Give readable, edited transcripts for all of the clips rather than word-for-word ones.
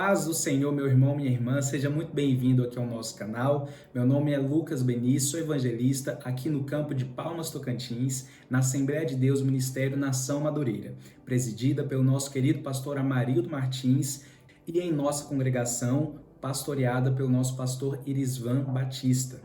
paz do Senhor, meu irmão, minha irmã, seja muito bem-vindo aqui ao nosso canal. Meu nome é Lucas Benício, sou evangelista aqui no campo de Palmas, Tocantins, na Assembleia de Deus Ministério Nação Madureira, presidida pelo nosso querido pastor Amarildo Martins e em nossa congregação pastoreada pelo nosso pastor Irisvan Batista.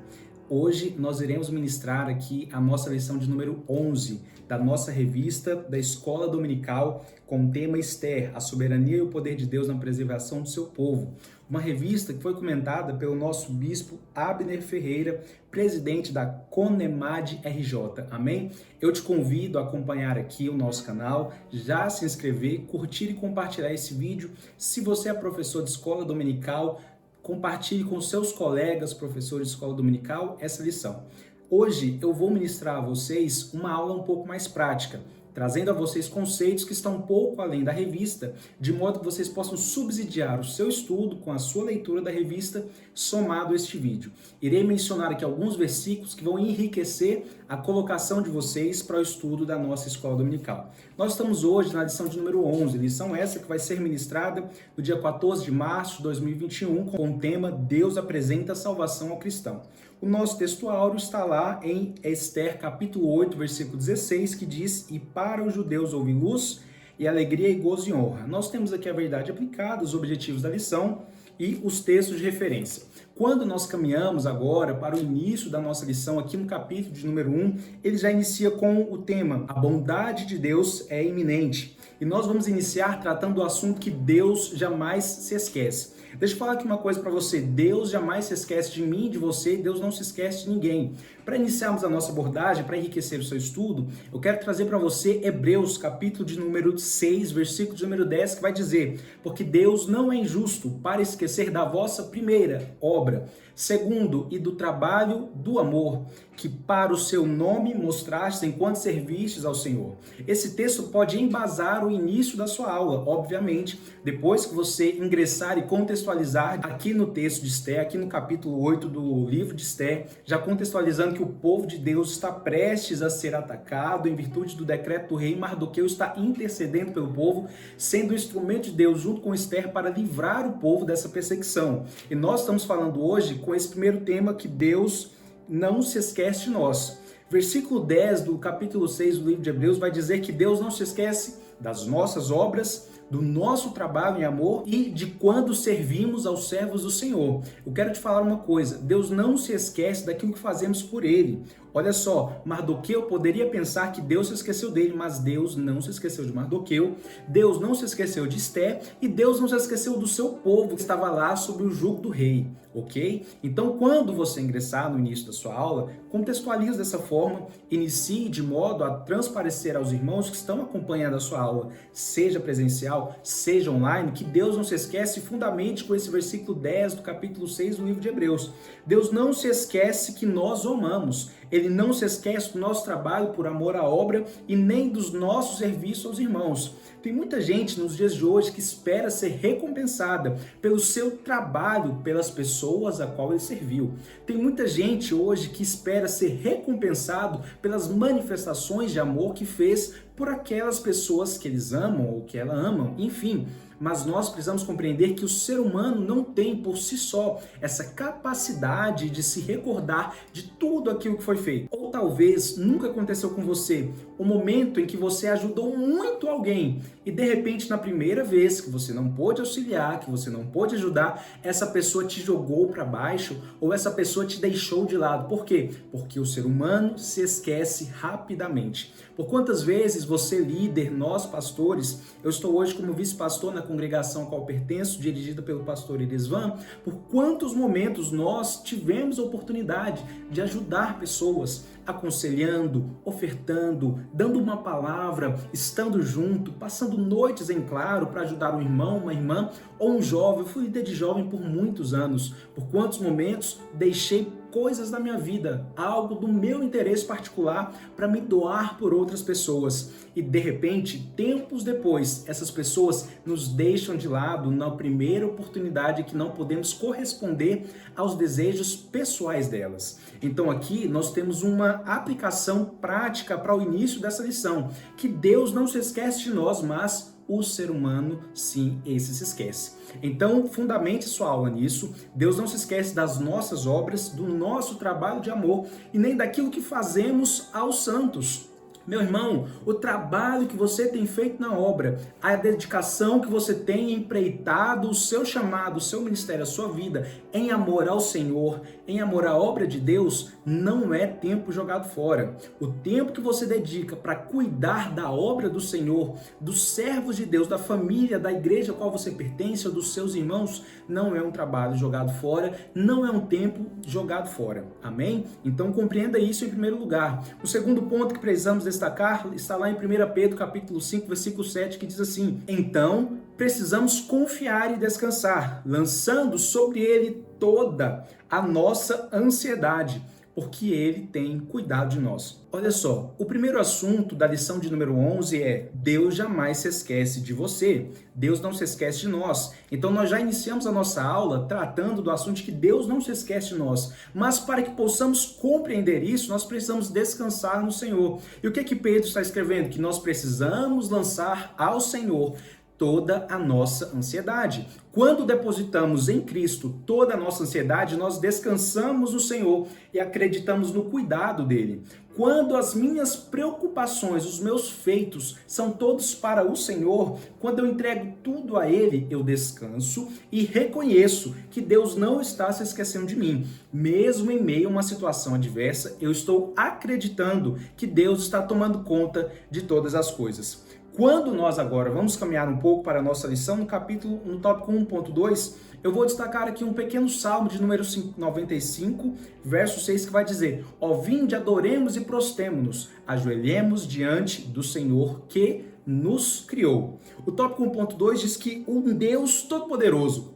Hoje nós iremos ministrar aqui a nossa lição de número 11 da nossa revista da Escola Dominical com o tema Esther, a soberania e o poder de Deus na preservação do seu povo. Uma revista que foi comentada pelo nosso bispo Abner Ferreira, presidente da Conemad RJ. Amém? Eu te convido a acompanhar aqui o nosso canal, já se inscrever, curtir e compartilhar esse vídeo. Se você é professor de escola dominical, compartilhe com seus colegas, professores de escola dominical, essa lição. Hoje eu vou ministrar a vocês uma aula um pouco mais prática, trazendo a vocês conceitos que estão um pouco além da revista, de modo que vocês possam subsidiar o seu estudo com a sua leitura da revista, somado a este vídeo. Irei mencionar aqui alguns versículos que vão enriquecer a colocação de vocês para o estudo da nossa escola dominical. Nós estamos hoje na lição de número 11, lição essa que vai ser ministrada no dia 14 de março de 2021, com o tema Deus apresenta a salvação ao cristão. O nosso texto áureo está lá em Esther, capítulo 8, versículo 16, que diz: "E para os judeus houve luz e alegria e gozo e honra." Nós temos aqui a verdade aplicada, os objetivos da lição e os textos de referência. Quando nós caminhamos agora para o início da nossa lição, aqui no capítulo de número 1, ele já inicia com o tema: a bondade de Deus é iminente. E nós vamos iniciar tratando do assunto que Deus jamais se esquece. Deixa eu falar aqui uma coisa para você: Deus jamais se esquece de mim, de você, Deus não se esquece de ninguém. Para iniciarmos a nossa abordagem, para enriquecer o seu estudo, eu quero trazer para você Hebreus, capítulo de número 6, versículo de número 10, que vai dizer: "Porque Deus não é injusto para esquecer da vossa primeira obra, segundo e do trabalho do amor, que para o seu nome mostrastes enquanto servistes ao Senhor." Esse texto pode embasar o início da sua aula, obviamente, depois que você ingressar e contextualizar aqui no texto de Esther, aqui no capítulo 8 do livro de Esther, já contextualizando que o povo de Deus está prestes a ser atacado em virtude do decreto do rei. Mardoqueu está intercedendo pelo povo, sendo o instrumento de Deus junto com Esther para livrar o povo dessa perseguição. E nós estamos falando hoje com esse primeiro tema, que Deus não se esquece de nós. Versículo 10 do capítulo 6 do livro de Hebreus vai dizer que Deus não se esquece das nossas obras, do nosso trabalho em amor e de quando servimos aos servos do Senhor. Eu quero te falar uma coisa: Deus não se esquece daquilo que fazemos por Ele. Olha só, Mardoqueu poderia pensar que Deus se esqueceu dele, mas Deus não se esqueceu de Mardoqueu, Deus não se esqueceu de Esther e Deus não se esqueceu do seu povo que estava lá sob o jugo do rei, ok? Então, quando você ingressar no início da sua aula, contextualize dessa forma, inicie de modo a transparecer aos irmãos que estão acompanhando a sua aula, seja presencial, seja online, que Deus não se esquece, fundamente com esse versículo 10 do capítulo 6 do livro de Hebreus. Deus não se esquece que nós o amamos. Ele não se esquece do nosso trabalho por amor à obra e nem dos nossos serviços aos irmãos. Tem muita gente nos dias de hoje que espera ser recompensada pelo seu trabalho, pelas pessoas a qual ele serviu. Tem muita gente hoje que espera ser recompensado pelas manifestações de amor que fez por aquelas pessoas que eles amam ou que ela amam, enfim. Mas nós precisamos compreender que o ser humano não tem por si só essa capacidade de se recordar de tudo aquilo que foi feito. Ou talvez nunca aconteceu com você o momento em que você ajudou muito alguém e de repente na primeira vez que você não pôde auxiliar, que você não pôde ajudar, essa pessoa te jogou para baixo ou essa pessoa te deixou de lado. Por quê? Porque o ser humano se esquece rapidamente. Por quantas vezes você, líder, nós pastores, eu estou hoje como vice-pastor na congregação a qual pertenço, dirigida pelo pastor Irisvan, por quantos momentos nós tivemos a oportunidade de ajudar pessoas, aconselhando, ofertando, dando uma palavra, estando junto, passando noites em claro para ajudar um irmão, uma irmã ou um jovem. Eu fui líder de jovem por muitos anos. Por quantos momentos deixei coisas da minha vida, algo do meu interesse particular para me doar por outras pessoas. E de repente, tempos depois, essas pessoas nos deixam de lado na primeira oportunidade que não podemos corresponder aos desejos pessoais delas. Então aqui nós temos uma aplicação prática para o início dessa lição, que Deus não se esquece de nós, mas o ser humano, sim, esse se esquece. Então, fundamente sua aula nisso. Deus não se esquece das nossas obras, do nosso trabalho de amor e nem daquilo que fazemos aos santos. Meu irmão, o trabalho que você tem feito na obra, a dedicação que você tem empreitado, o seu chamado, o seu ministério, a sua vida, em amor ao Senhor, em amor à obra de Deus, não é tempo jogado fora. O tempo que você dedica para cuidar da obra do Senhor, dos servos de Deus, da família, da igreja a qual você pertence, ou dos seus irmãos, não é um trabalho jogado fora, não é um tempo jogado fora. Amém? Então compreenda isso em primeiro lugar. O segundo ponto que precisamos destacar está lá em 1 Pedro capítulo 5, versículo 7, que diz assim: então precisamos confiar e descansar, lançando sobre ele toda a nossa ansiedade, porque ele tem cuidado de nós. Olha só, o primeiro assunto da lição de número 11 é: Deus jamais se esquece de você. Deus não se esquece de nós. Então nós já iniciamos a nossa aula tratando do assunto de que Deus não se esquece de nós. Mas para que possamos compreender isso, nós precisamos descansar no Senhor. E o que Pedro está escrevendo? Que nós precisamos lançar ao Senhor toda a nossa ansiedade. Quando depositamos em Cristo toda a nossa ansiedade, nós descansamos no Senhor e acreditamos no cuidado dele. Quando as minhas preocupações, os meus feitos são todos para o Senhor, quando eu entrego tudo a ele, eu descanso e reconheço que Deus não está se esquecendo de mim. Mesmo em meio a uma situação adversa, eu estou acreditando que Deus está tomando conta de todas as coisas. Quando nós agora vamos caminhar um pouco para a nossa lição, no tópico 1.2, eu vou destacar aqui um pequeno salmo de número 95, verso 6, que vai dizer: ó, vinde, adoremos e prostemo-nos, ajoelhemos diante do Senhor que nos criou. O tópico 1.2 diz que um Deus todo-poderoso.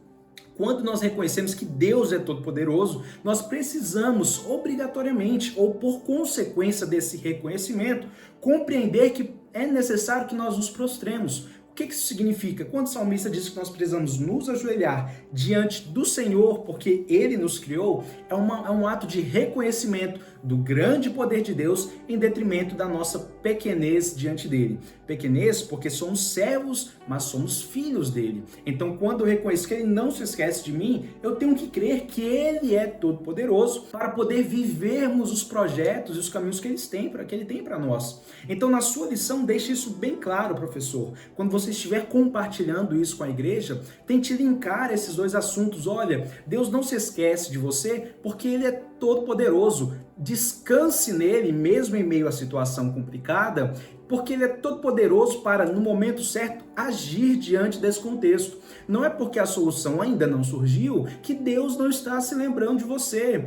Quando nós reconhecemos que Deus é todo-poderoso, nós precisamos obrigatoriamente, ou por consequência desse reconhecimento, compreender que é necessário que nós nos prostremos. O que isso significa? Quando o salmista diz que nós precisamos nos ajoelhar diante do Senhor, porque Ele nos criou, é um ato de reconhecimento do grande poder de Deus em detrimento da nossa pequenez diante dele. Pequenez porque somos servos, mas somos filhos dele. Então, quando eu reconheço que Ele não se esquece de mim, eu tenho que crer que Ele é todo-poderoso para poder vivermos os projetos e os caminhos que Ele tem para nós. Então, na sua lição, deixe isso bem claro, professor. Quando você estiver compartilhando isso com a igreja, tente linkar esses dois assuntos. Olha, Deus não se esquece de você porque Ele é todo-poderoso. Descanse nele, mesmo em meio à situação complicada, porque Ele é todo-poderoso para, no momento certo, agir diante desse contexto. Não é porque a solução ainda não surgiu que Deus não está se lembrando de você.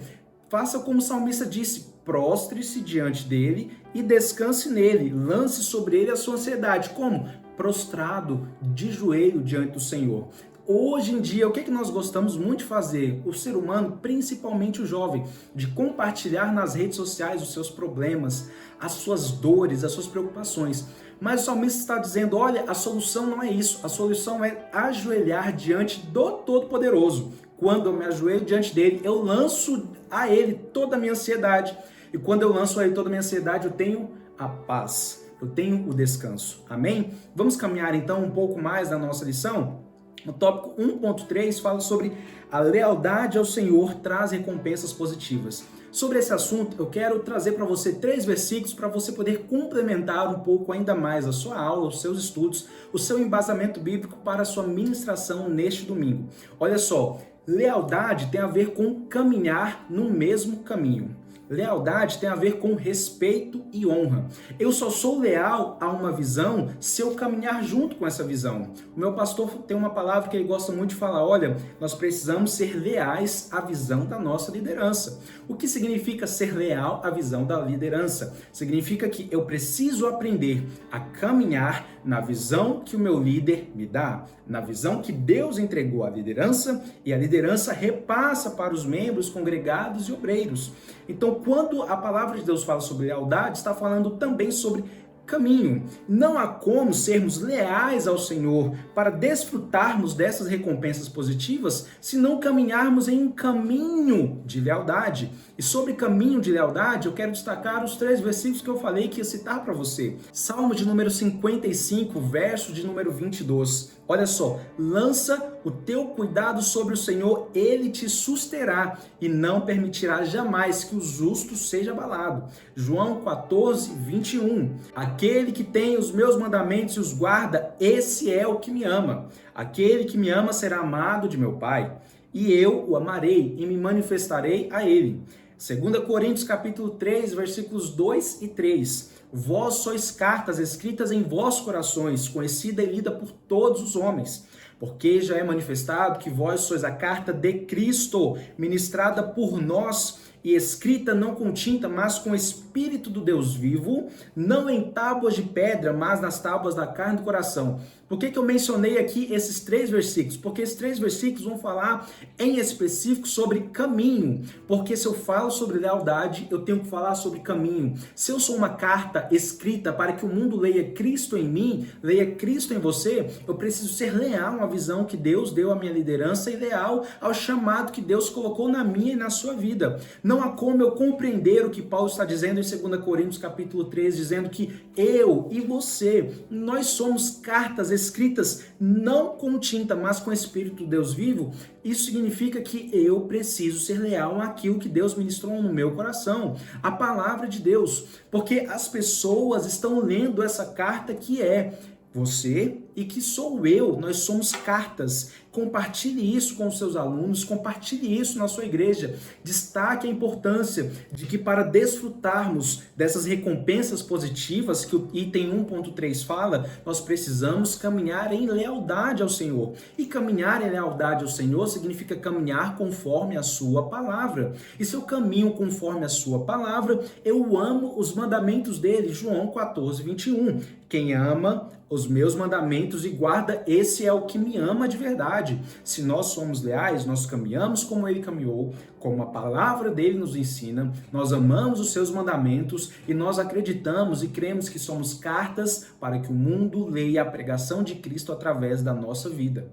Faça como o salmista disse: prostre-se diante dele e descanse nele, lance sobre ele a sua ansiedade. Como? Prostrado, de joelho diante do Senhor. Hoje em dia, o que nós gostamos muito de fazer? O ser humano, principalmente o jovem, de compartilhar nas redes sociais os seus problemas, as suas dores, as suas preocupações. Mas o salmista está dizendo: olha, a solução não é isso. A solução é ajoelhar diante do Todo-Poderoso. Quando eu me ajoelho diante dele, eu lanço a ele toda a minha ansiedade. E quando eu lanço a ele toda a minha ansiedade, eu tenho a paz, eu tenho o descanso. Amém? Vamos caminhar então um pouco mais na nossa lição? O tópico 1.3 fala sobre a lealdade ao Senhor traz recompensas positivas. Sobre esse assunto, eu quero trazer para você 3 versículos para você poder complementar um pouco ainda mais a sua aula, os seus estudos, o seu embasamento bíblico para a sua ministração neste domingo. Olha só, lealdade tem a ver com caminhar no mesmo caminho. Lealdade tem a ver com respeito e honra. Eu só sou leal a uma visão se eu caminhar junto com essa visão. O meu pastor tem uma palavra que ele gosta muito de falar: olha, nós precisamos ser leais à visão da nossa liderança. O que significa ser leal à visão da liderança? Significa que eu preciso aprender a caminhar na visão que o meu líder me dá, na visão que Deus entregou à liderança, e a liderança repassa para os membros, congregados e obreiros. Então, quando a palavra de Deus fala sobre lealdade, está falando também sobre caminho. Não há como sermos leais ao Senhor para desfrutarmos dessas recompensas positivas se não caminharmos em um caminho de lealdade. E sobre caminho de lealdade, eu quero destacar os 3 versículos que eu falei que ia citar para você. Salmo de número 55, verso de número 22. Olha só, lança o teu cuidado sobre o Senhor, ele te susterá e não permitirá jamais que o justo seja abalado. João 14, 21. Aquele que tem os meus mandamentos e os guarda, esse é o que me ama. Aquele que me ama será amado de meu Pai, e eu o amarei e me manifestarei a ele. 2 Coríntios capítulo 3, versículos 2 e 3. Vós sois cartas escritas em vossos corações, conhecida e lida por todos os homens, porque já é manifestado que vós sois a carta de Cristo, ministrada por nós e escrita não com tinta, mas com o Espírito do Deus vivo, não em tábuas de pedra, mas nas tábuas da carne do coração. Por que eu mencionei aqui esses 3 versículos? Porque esses 3 versículos vão falar em específico sobre caminho. Porque se eu falo sobre lealdade, eu tenho que falar sobre caminho. Se eu sou uma carta escrita para que o mundo leia Cristo em mim, leia Cristo em você, eu preciso ser leal à visão que Deus deu à minha liderança e leal ao chamado que Deus colocou na minha e na sua vida. Não há como eu compreender o que Paulo está dizendo em 2 Coríntios capítulo 3, dizendo que eu e você, nós somos cartas escritas não com tinta, mas com o Espírito do Deus vivo. Isso significa que eu preciso ser leal àquilo que Deus ministrou no meu coração, a palavra de Deus, porque as pessoas estão lendo essa carta que é você e que sou eu, nós somos cartas. Compartilhe isso com os seus alunos, compartilhe isso na sua igreja. Destaque a importância de que para desfrutarmos dessas recompensas positivas que o item 1.3 fala, nós precisamos caminhar em lealdade ao Senhor. E caminhar em lealdade ao Senhor significa caminhar conforme a sua palavra. E se eu caminho conforme a sua palavra, eu amo os mandamentos dele. João 14, 21. Quem ama os meus mandamentos e guarda, esse é o que me ama de verdade. Se nós somos leais, nós caminhamos como ele caminhou, como a palavra dele nos ensina, nós amamos os seus mandamentos e nós acreditamos e cremos que somos cartas para que o mundo leia a pregação de Cristo através da nossa vida.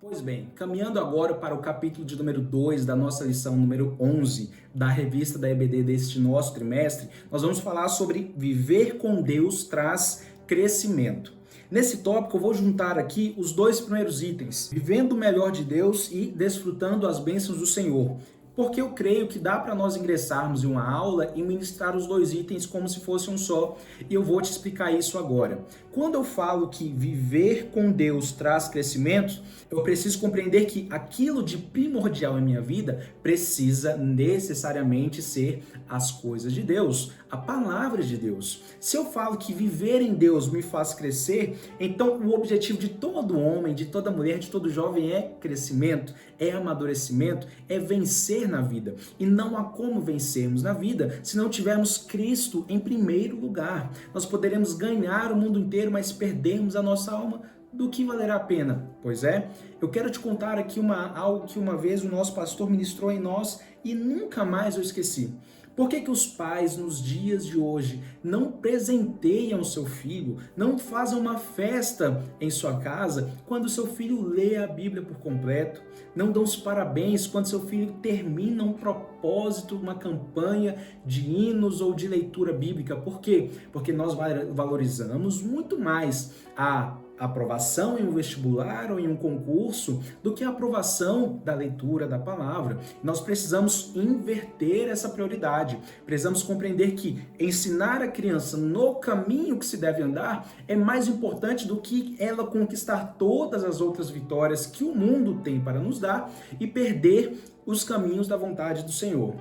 Pois bem, caminhando agora para o capítulo de número 2 da nossa lição número 11 da revista da EBD deste nosso trimestre, nós vamos falar sobre viver com Deus traz crescimento. Nesse tópico eu vou juntar aqui os 2 primeiros itens, vivendo o melhor de Deus e desfrutando as bênçãos do Senhor. Porque eu creio que dá para nós ingressarmos em uma aula e ministrar os 2 itens como se fosse um só, e eu vou te explicar isso agora. Quando eu falo que viver com Deus traz crescimento, eu preciso compreender que aquilo de primordial em minha vida precisa necessariamente ser as coisas de Deus, a palavra de Deus. Se eu falo que viver em Deus me faz crescer, então o objetivo de todo homem, de toda mulher, de todo jovem é crescimento, é amadurecimento, é vencer na vida. E não há como vencermos na vida se não tivermos Cristo em primeiro lugar. Nós poderemos ganhar o mundo inteiro, mas perdermos a nossa alma. Do que valerá a pena? Pois é, eu quero te contar aqui algo que uma vez o nosso pastor ministrou em nós e nunca mais eu esqueci. Por que os pais, nos dias de hoje, não presenteiam seu filho, não fazem uma festa em sua casa quando seu filho lê a Bíblia por completo? Não dão os parabéns quando seu filho termina um propósito, uma campanha de hinos ou de leitura bíblica? Por quê? Porque nós valorizamos muito mais a aprovação em um vestibular ou em um concurso do que a aprovação da leitura da palavra. Nós precisamos inverter essa prioridade. Precisamos compreender que ensinar a criança no caminho que se deve andar é mais importante do que ela conquistar todas as outras vitórias que o mundo tem para nos dar e perder os caminhos da vontade do Senhor.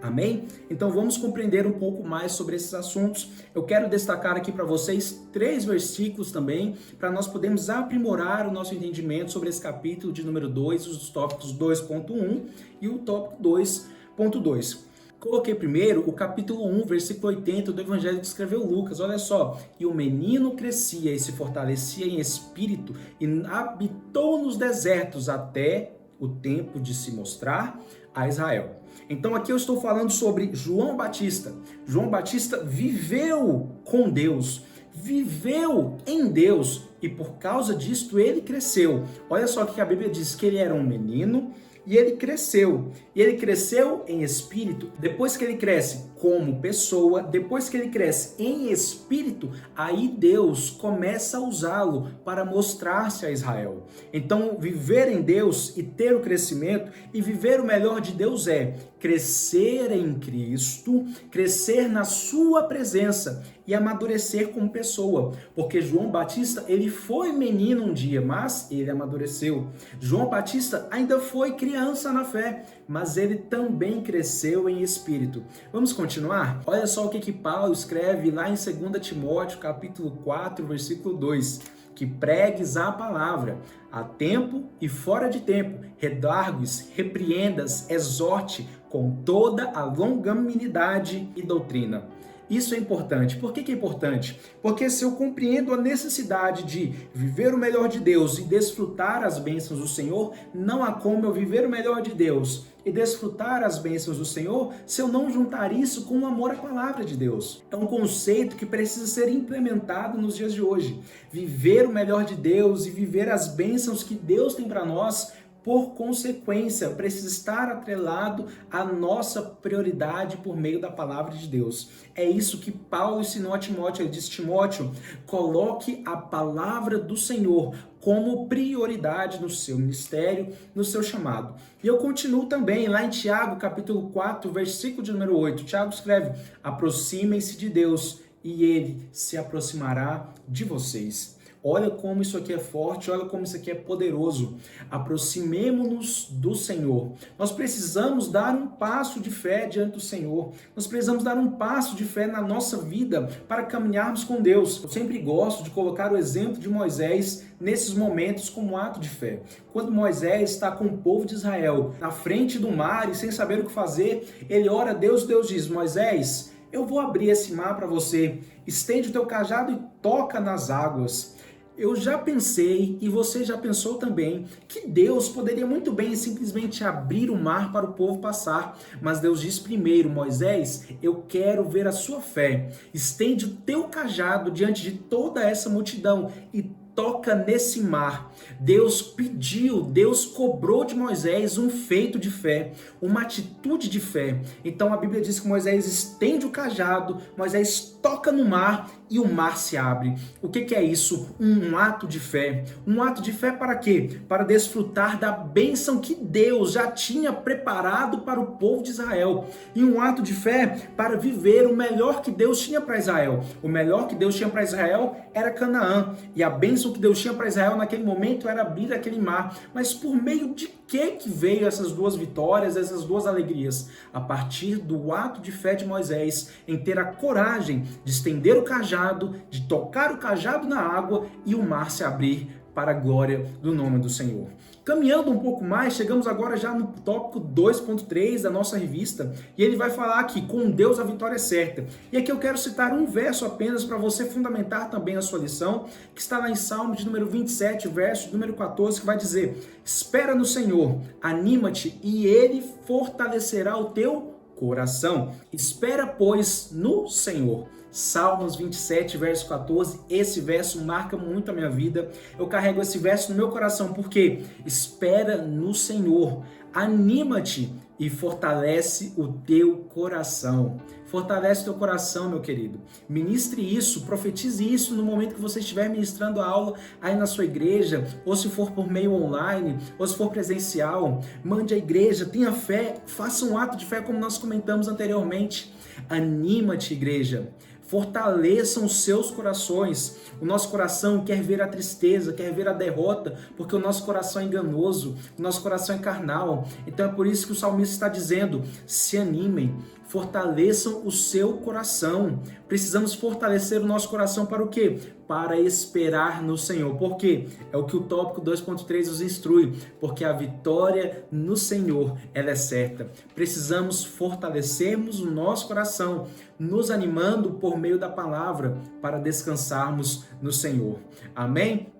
Amém? Então vamos compreender um pouco mais sobre esses assuntos. Eu quero destacar aqui para vocês 3 versículos também, para nós podermos aprimorar o nosso entendimento sobre esse capítulo de número 2, os tópicos 2.1 e o tópico 2.2. Coloquei primeiro o capítulo 1, versículo 80 do Evangelho que escreveu Lucas. Olha só, e o menino crescia e se fortalecia em espírito e habitou nos desertos até o tempo de se mostrar a Israel. Então aqui eu estou falando sobre João Batista. João Batista viveu com Deus, viveu em Deus e por causa disto ele cresceu. Olha só que a Bíblia diz que ele era um menino e ele cresceu. E ele cresceu em espírito. Depois que ele cresce como pessoa, depois que ele cresce em espírito, aí Deus começa a usá-lo para mostrar-se a Israel. Então, viver em Deus e ter o crescimento e viver o melhor de Deus é crescer em Cristo, crescer na sua presença e amadurecer como pessoa, porque João Batista, ele foi menino um dia, mas ele amadureceu. João Batista ainda foi criança na fé, mas ele também cresceu em espírito. Vamos continuar? Olha só o que Paulo escreve lá em 2 Timóteo, capítulo 4, versículo 2. Que pregues a palavra, a tempo e fora de tempo, redargues, repreendas, exorte com toda a longanimidade e doutrina. Isso é importante. Por que é importante? Porque se eu compreendo a necessidade de viver o melhor de Deus e desfrutar as bênçãos do Senhor, não há como eu viver o melhor de Deus e desfrutar as bênçãos do Senhor se eu não juntar isso com o amor à palavra de Deus. É um conceito que precisa ser implementado nos dias de hoje. Viver o melhor de Deus e viver as bênçãos que Deus tem para nós, por consequência, precisa estar atrelado à nossa prioridade por meio da palavra de Deus. É isso que Paulo ensinou a Timóteo. Ele diz: Timóteo, coloque a palavra do Senhor como prioridade no seu ministério, no seu chamado. E eu continuo também lá em Tiago, capítulo 4, versículo de número 8. Tiago escreve: aproximem-se de Deus e ele se aproximará de vocês. Olha como isso aqui é forte, olha como isso aqui é poderoso. Aproximemo-nos do Senhor. Nós precisamos dar um passo de fé diante do Senhor. Nós precisamos dar um passo de fé na nossa vida para caminharmos com Deus. Eu sempre gosto de colocar o exemplo de Moisés nesses momentos como ato de fé. Quando Moisés está com o povo de Israel na frente do mar e sem saber o que fazer, ele ora a Deus, Deus diz: Moisés, eu vou abrir esse mar para você, estende o teu cajado e toca nas águas. Eu já pensei, e você já pensou também, que Deus poderia muito bem simplesmente abrir o mar para o povo passar. Mas Deus diz primeiro: Moisés, eu quero ver a sua fé. Estende o teu cajado diante de toda essa multidão e toca nesse mar. Deus pediu, Deus cobrou de Moisés um feito de fé, uma atitude de fé. Então a Bíblia diz que Moisés estende o cajado, Moisés toca no mar e o mar se abre. O que é isso? Um ato de fé. Um ato de fé para quê? Para desfrutar da bênção que Deus já tinha preparado para o povo de Israel. E um ato de fé para viver o melhor que Deus tinha para Israel. O melhor que Deus tinha para Israel era Canaã. E a bênção que Deus tinha para Israel naquele momento era abrir aquele mar. Mas por meio de que veio essas duas vitórias, essas duas alegrias? A partir do ato de fé de Moisés, em ter a coragem de estender o cajado, de tocar o cajado na água e o mar se abrir para a glória do nome do Senhor. Caminhando um pouco mais, chegamos agora já no tópico 2.3 da nossa revista, e ele vai falar que com Deus a vitória é certa. E aqui eu quero citar um verso apenas para você fundamentar também a sua lição, que está lá em Salmo de número 27, verso número 14, que vai dizer: espera no Senhor, anima-te e ele fortalecerá o teu coração. Espera, pois, no Senhor. Salmos 27, verso 14, esse verso marca muito a minha vida. Eu carrego esse verso no meu coração porque espera no Senhor, anima-te e fortalece o teu coração. Fortalece o teu coração, meu querido. Ministre isso, profetize isso no momento que você estiver ministrando a aula aí na sua igreja, ou se for por meio online, ou se for presencial. Mande à igreja, tenha fé, faça um ato de fé como nós comentamos anteriormente. Anima-te, igreja. Fortaleçam os seus corações. O nosso coração quer ver a tristeza, quer ver a derrota, porque o nosso coração é enganoso, o nosso coração é carnal. Então é por isso que o salmista está dizendo: se animem, fortaleçam o seu coração. Precisamos fortalecer o nosso coração para o quê? Para esperar no Senhor. Por quê? É o que o tópico 2.3 nos instrui. Porque a vitória no Senhor, ela é certa. Precisamos fortalecermos o nosso coração, nos animando por meio da palavra, para descansarmos no Senhor. Amém?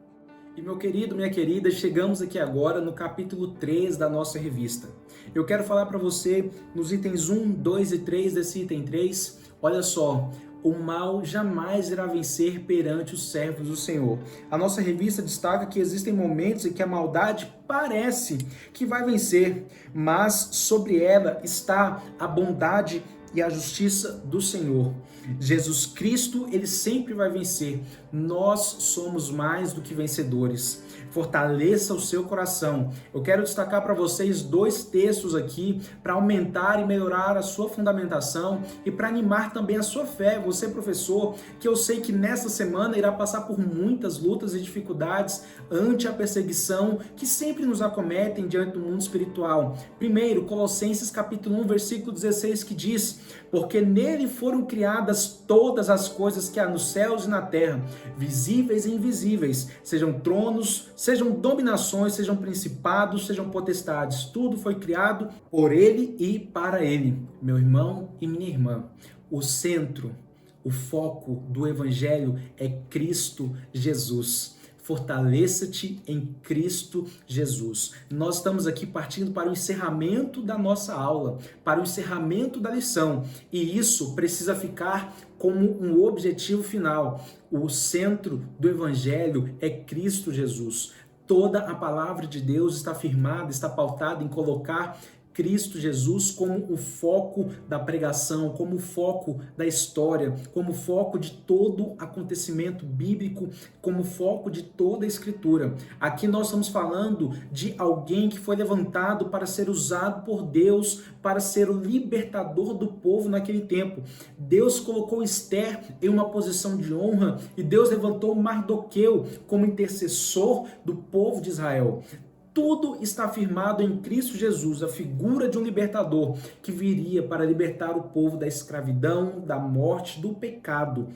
E meu querido, minha querida, chegamos aqui agora no capítulo 3 da nossa revista. Eu quero falar para você nos itens 1, 2 e 3 desse item 3, olha só, O mal jamais irá vencer perante os servos do Senhor. A nossa revista destaca que existem momentos em que a maldade parece que vai vencer, mas sobre ela está a bondade e a justiça do Senhor. Jesus Cristo, ele sempre vai vencer. Nós somos mais do que vencedores. Fortaleça o seu coração. Eu quero destacar para vocês 2 textos aqui para aumentar e melhorar a sua fundamentação e para animar também a sua fé. Você, professor, que eu sei que nesta semana irá passar por muitas lutas e dificuldades ante a perseguição que sempre nos acometem diante do mundo espiritual. Primeiro, Colossenses capítulo 1, versículo 16, que diz: porque nele foram criadas todas as coisas que há nos céus e na terra, visíveis e invisíveis, sejam tronos, sejam dominações, sejam principados, sejam potestades. Tudo foi criado por ele e para ele. Meu irmão e minha irmã, o centro, o foco do evangelho é Cristo Jesus. Fortaleça-te em Cristo Jesus. Nós estamos aqui partindo para o encerramento da nossa aula, para o encerramento da lição, e isso precisa ficar como um objetivo final. O centro do Evangelho é Cristo Jesus. Toda a palavra de Deus está firmada, está pautada em colocar Cristo Jesus como o foco da pregação, como o foco da história, como o foco de todo acontecimento bíblico, como o foco de toda a Escritura. Aqui nós estamos falando de alguém que foi levantado para ser usado por Deus, para ser o libertador do povo naquele tempo. Deus colocou Esther em uma posição de honra e Deus levantou Mardoqueu como intercessor do povo de Israel. Tudo está firmado em Cristo Jesus, a figura de um libertador que viria para libertar o povo da escravidão, da morte, do pecado.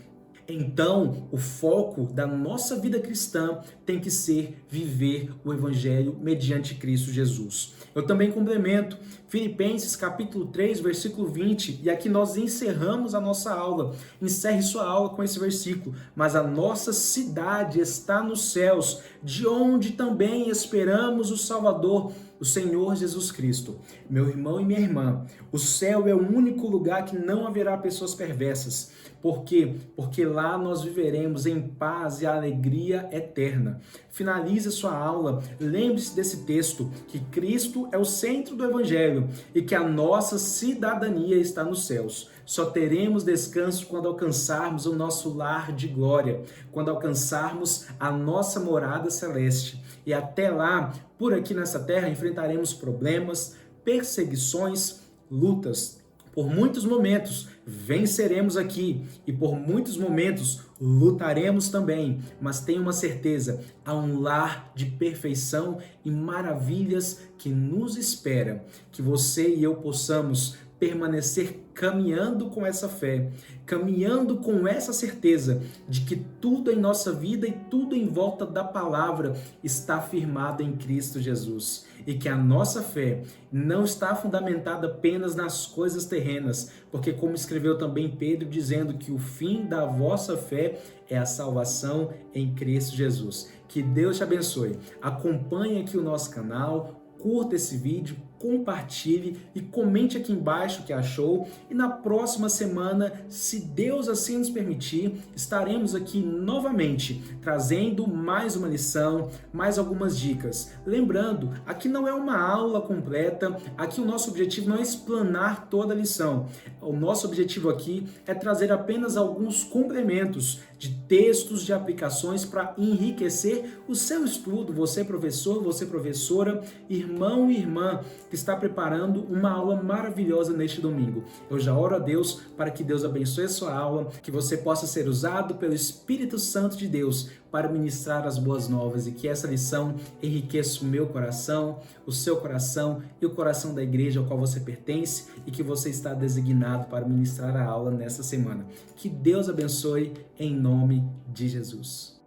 Então, o foco da nossa vida cristã tem que ser viver o Evangelho mediante Cristo Jesus. Eu também complemento Filipenses capítulo 3, versículo 20, e aqui nós encerramos a nossa aula. Encerre sua aula com esse versículo. Mas a nossa cidade está nos céus, de onde também esperamos o Salvador, o Senhor Jesus Cristo. Meu irmão e minha irmã, o céu é o único lugar que não haverá pessoas perversas. Por quê? Porque lá nós viveremos em paz e alegria eterna. Finalize sua aula, lembre-se desse texto, que Cristo é o centro do Evangelho e que a nossa cidadania está nos céus. Só teremos descanso quando alcançarmos o nosso lar de glória, quando alcançarmos a nossa morada celeste. E até lá, por aqui nessa terra, enfrentaremos problemas, perseguições, lutas. Por muitos momentos venceremos aqui e por muitos momentos lutaremos também, mas tenha uma certeza, há um lar de perfeição e maravilhas que nos espera, que você e eu possamos permanecer caminhando com essa fé, caminhando com essa certeza de que tudo em nossa vida e tudo em volta da palavra está firmado em Cristo Jesus e que a nossa fé não está fundamentada apenas nas coisas terrenas, porque como escreveu também Pedro dizendo que o fim da vossa fé é a salvação em Cristo Jesus. Que Deus te abençoe. Acompanhe aqui o nosso canal, curta esse vídeo, compartilhe e comente aqui embaixo o que achou. E na próxima semana, se Deus assim nos permitir, estaremos aqui novamente trazendo mais uma lição, mais algumas dicas. Lembrando, aqui não é uma aula completa, aqui o nosso objetivo não é explanar toda a lição. O nosso objetivo aqui é trazer apenas alguns complementos de textos, de aplicações para enriquecer o seu estudo. Você professor, você professora, irmão e irmã que está preparando uma aula maravilhosa neste domingo. Eu já oro a Deus para que Deus abençoe a sua aula, que você possa ser usado pelo Espírito Santo de Deus para ministrar as boas novas e que essa lição enriqueça o meu coração, o seu coração e o coração da igreja ao qual você pertence e que você está designado para ministrar a aula nesta semana. Que Deus abençoe em nome de Jesus.